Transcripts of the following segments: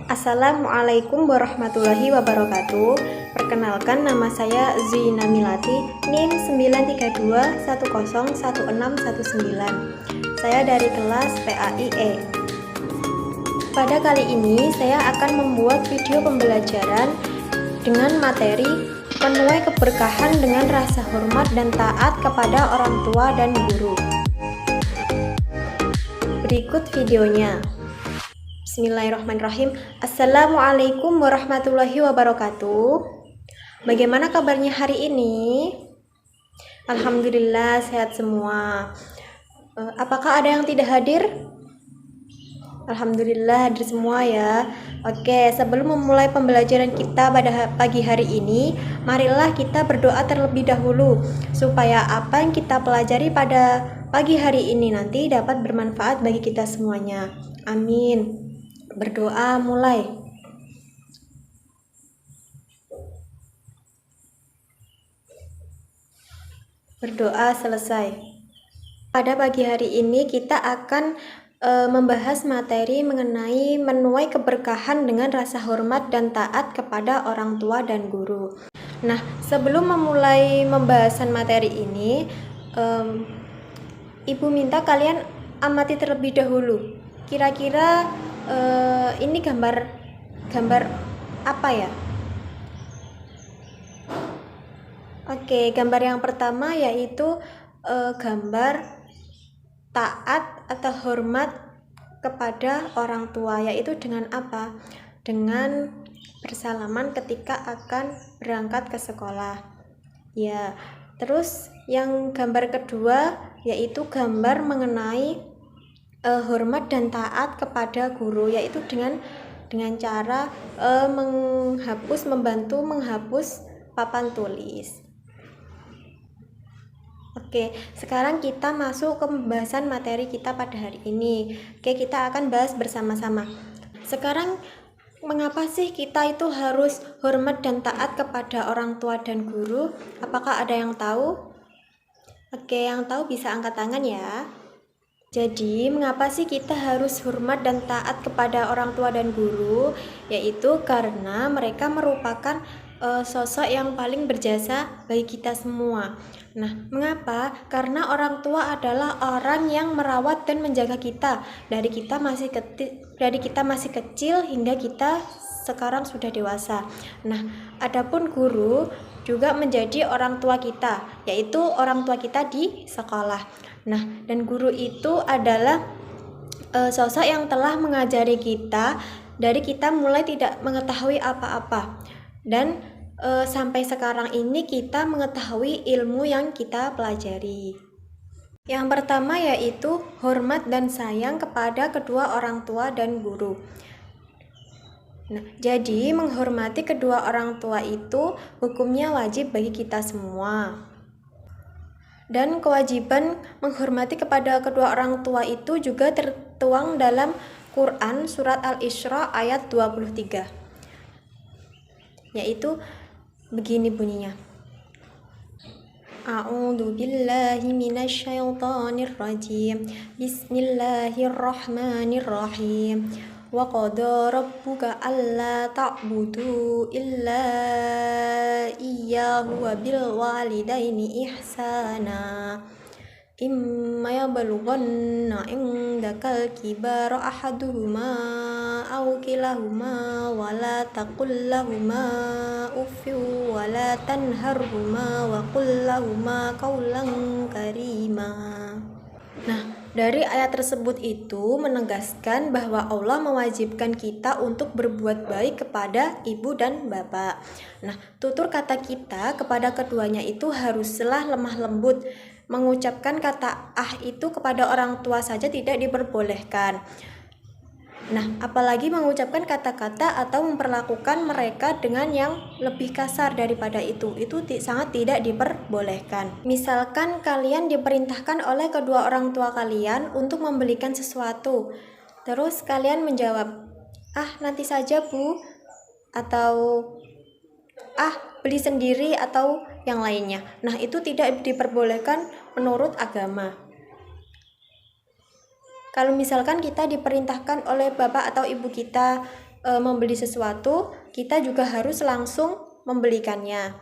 Assalamualaikum warahmatullahi wabarakatuh. Perkenalkan, nama saya Zina Milati, NIM 932101619. Saya dari kelas PAIE. Pada kali ini saya akan membuat video pembelajaran dengan materi menuai keberkahan dengan rasa hormat dan taat kepada orang tua dan guru. Berikut videonya. Bismillahirrahmanirrahim. Assalamualaikum warahmatullahi wabarakatuh. Bagaimana kabarnya hari ini? Alhamdulillah sehat semua. Apakah ada yang tidak hadir? Alhamdulillah hadir semua ya. Oke, sebelum memulai pembelajaran kita pada pagi hari ini, marilah kita berdoa terlebih dahulu supaya apa yang kita pelajari pada pagi hari ini nanti dapat bermanfaat bagi kita semuanya. Amin. Berdoa mulai. Berdoa selesai. Pada pagi hari ini kita akan membahas materi mengenai menuai keberkahan dengan rasa hormat dan taat kepada orang tua dan guru. Nah, sebelum memulai pembahasan materi ini, Ibu minta kalian amati terlebih dahulu. Kira-kira ini gambar apa ya? Oke, gambar yang pertama yaitu gambar taat atau hormat kepada orang tua, yaitu dengan apa? Dengan bersalaman ketika akan berangkat ke sekolah. Ya, terus yang gambar kedua yaitu gambar mengenai hormat dan taat kepada guru, yaitu dengan cara membantu menghapus papan tulis. Oke, sekarang kita masuk ke pembahasan materi kita pada hari ini. Oke, kita akan bahas bersama-sama. Sekarang, mengapa sih kita itu harus hormat dan taat kepada orang tua dan guru? Apakah ada yang tahu? Oke, yang tahu bisa angkat tangan ya. Jadi, mengapa sih kita harus hormat dan taat kepada orang tua dan guru? Yaitu karena mereka merupakan sosok yang paling berjasa bagi kita semua. Nah, mengapa? Karena orang tua adalah orang yang merawat dan menjaga kita dari kita masih kecil hingga kita sekarang sudah dewasa. Nah, adapun guru juga menjadi orang tua kita, yaitu orang tua kita di sekolah. Nah, dan guru itu adalah sosok yang telah mengajari kita dari kita mulai tidak mengetahui apa-apa. Dan sampai sekarang ini kita mengetahui ilmu yang kita pelajari. Yang pertama yaitu hormat dan sayang kepada kedua orang tua dan guru. Nah, jadi menghormati kedua orang tua itu hukumnya wajib bagi kita semua. Dan kewajiban menghormati kepada kedua orang tua itu juga tertuang dalam Quran surat Al-Isra ayat 23. Yaitu begini bunyinya. A'udzu billahi minasyaitonir rajim. Bismillahirrahmanirrahim. Wa qada rabbuka alla ta'budu illa iyyahu wa bil walidaini ihsana. Imma yablughanna indakal kibara ahaduhuma aw kilahuma wala taqul lahuma uffin wala tanharhuma wa qul lahuma qawlan karima. Nah, dari ayat tersebut itu menegaskan bahwa Allah mewajibkan kita untuk berbuat baik kepada ibu dan bapak. Nah, tutur kata kita kepada keduanya itu haruslah lemah lembut. Mengucapkan kata itu kepada orang tua saja tidak diperbolehkan. Nah, apalagi mengucapkan kata-kata atau memperlakukan mereka dengan yang lebih kasar daripada itu sangat tidak diperbolehkan. Misalkan kalian diperintahkan oleh kedua orang tua kalian untuk membelikan sesuatu, terus kalian menjawab, nanti saja bu, atau beli sendiri, atau yang lainnya. Nah, itu tidak diperbolehkan menurut agama. Kalau misalkan kita diperintahkan oleh bapak atau ibu kita membeli sesuatu, kita juga harus langsung membelikannya.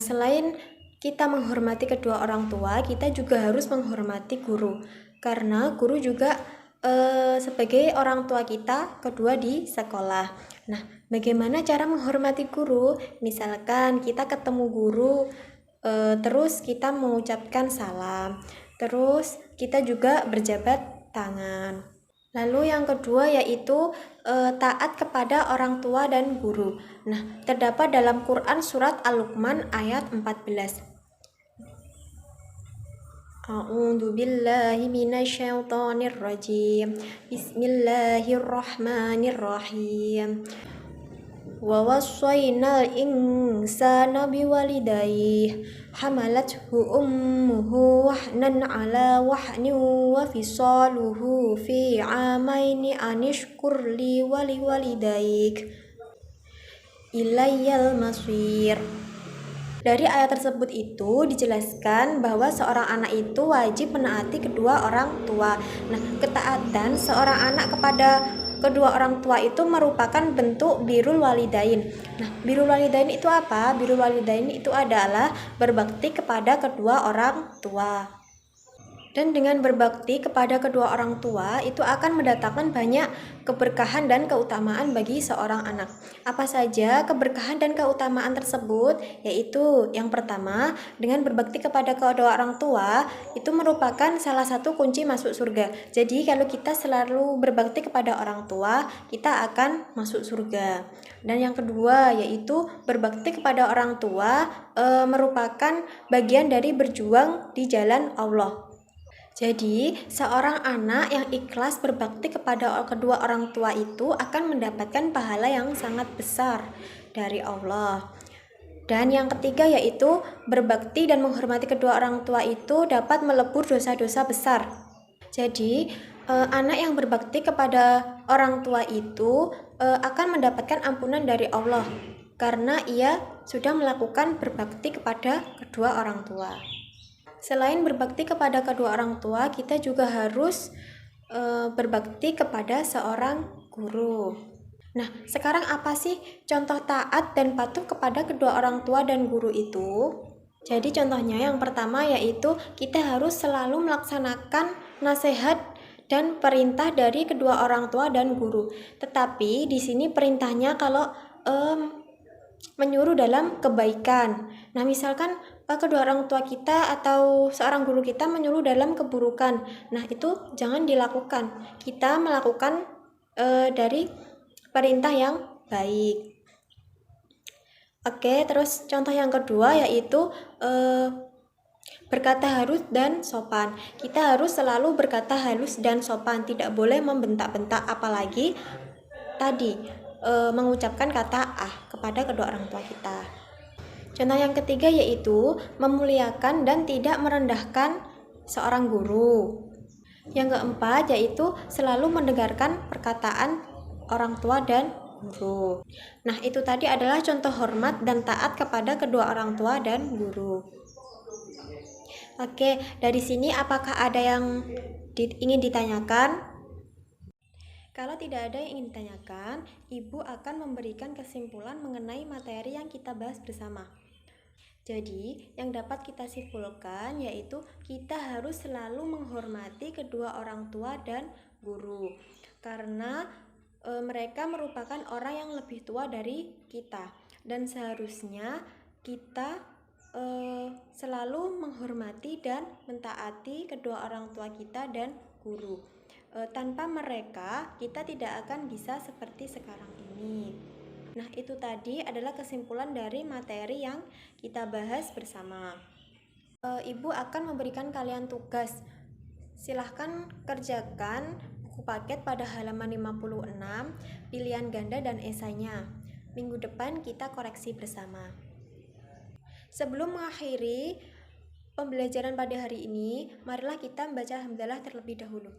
Selain kita menghormati kedua orang tua, kita juga harus menghormati guru, karena guru juga sebagai orang tua kita kedua di sekolah. Nah, bagaimana cara menghormati guru? Misalkan kita ketemu guru, terus kita mengucapkan salam, terus kita juga berjabat tangan. Lalu yang kedua yaitu taat kepada orang tua dan guru. Nah, terdapat dalam Quran surat Al-Luqman ayat 14. A'udzu billahi minasyaitonir rajim. Bismillahirrahmanirrahim. Wa wassaynal insana biwalidayhi hamalathu ummuhu wahnan ala wahnin wa fisaluhu fi amaini anishkur li waliwalidayk ilayyal masir. Dari ayat tersebut itu dijelaskan bahwa seorang anak itu wajib menaati kedua orang tua. Nah, ketaatan seorang anak kepada kedua orang tua itu merupakan bentuk birrul walidain. Nah, birrul walidain itu apa? Birrul walidain itu adalah berbakti kepada kedua orang tua. Dan dengan berbakti kepada kedua orang tua itu akan mendatangkan banyak keberkahan dan keutamaan bagi seorang anak. Apa saja keberkahan dan keutamaan tersebut? Yaitu yang pertama, dengan berbakti kepada kedua orang tua itu merupakan salah satu kunci masuk surga. Jadi kalau kita selalu berbakti kepada orang tua, kita akan masuk surga. Dan yang kedua yaitu berbakti kepada orang tua merupakan bagian dari berjuang di jalan Allah. Jadi, seorang anak yang ikhlas berbakti kepada kedua orang tua itu akan mendapatkan pahala yang sangat besar dari Allah. Dan yang ketiga yaitu berbakti dan menghormati kedua orang tua itu dapat melebur dosa-dosa besar. Jadi, anak yang berbakti kepada orang tua itu akan mendapatkan ampunan dari Allah karena ia sudah melakukan berbakti kepada kedua orang tua. Selain berbakti kepada kedua orang tua, kita juga harus berbakti kepada seorang guru. Nah, sekarang apa sih contoh taat dan patuh kepada kedua orang tua dan guru itu? Jadi contohnya yang pertama yaitu kita harus selalu melaksanakan nasihat dan perintah dari kedua orang tua dan guru. Tetapi di sini perintahnya kalau menyuruh dalam kebaikan. Nah, misalkan kedua orang tua kita atau seorang guru kita menyuruh dalam keburukan. Nah, itu jangan dilakukan. Kita melakukan dari perintah yang baik. Oke, terus contoh yang kedua yaitu berkata halus dan sopan. Kita harus selalu berkata halus dan sopan, tidak boleh membentak-bentak, apalagi tadi mengucapkan kata kepada kedua orang tua kita. Contoh yang ketiga yaitu memuliakan dan tidak merendahkan seorang guru. Yang keempat yaitu selalu mendengarkan perkataan orang tua dan guru. Nah, itu tadi adalah contoh hormat dan taat kepada kedua orang tua dan guru. Oke, dari sini apakah ada yang ingin ditanyakan? Kalau tidak ada yang ingin ditanyakan, Ibu akan memberikan kesimpulan mengenai materi yang kita bahas bersama. Jadi, yang dapat kita simpulkan yaitu kita harus selalu menghormati kedua orang tua dan guru, karena mereka merupakan orang yang lebih tua dari kita, dan seharusnya kita selalu menghormati dan mentaati kedua orang tua kita dan guru. Tanpa mereka, kita tidak akan bisa seperti sekarang ini. Nah, itu tadi adalah kesimpulan dari materi yang kita bahas bersama. Ibu akan memberikan kalian tugas. Silahkan kerjakan buku paket pada halaman 56, pilihan ganda dan esainya. Minggu depan kita koreksi bersama. Sebelum mengakhiri pembelajaran pada hari ini, marilah kita membaca hamdalah terlebih dahulu.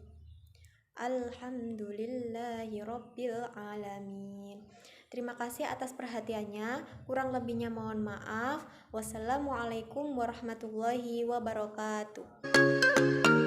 Alhamdulillahirabbil alamin. Terima kasih atas perhatiannya. Kurang lebihnya mohon maaf. Wassalamualaikum warahmatullahi wabarakatuh.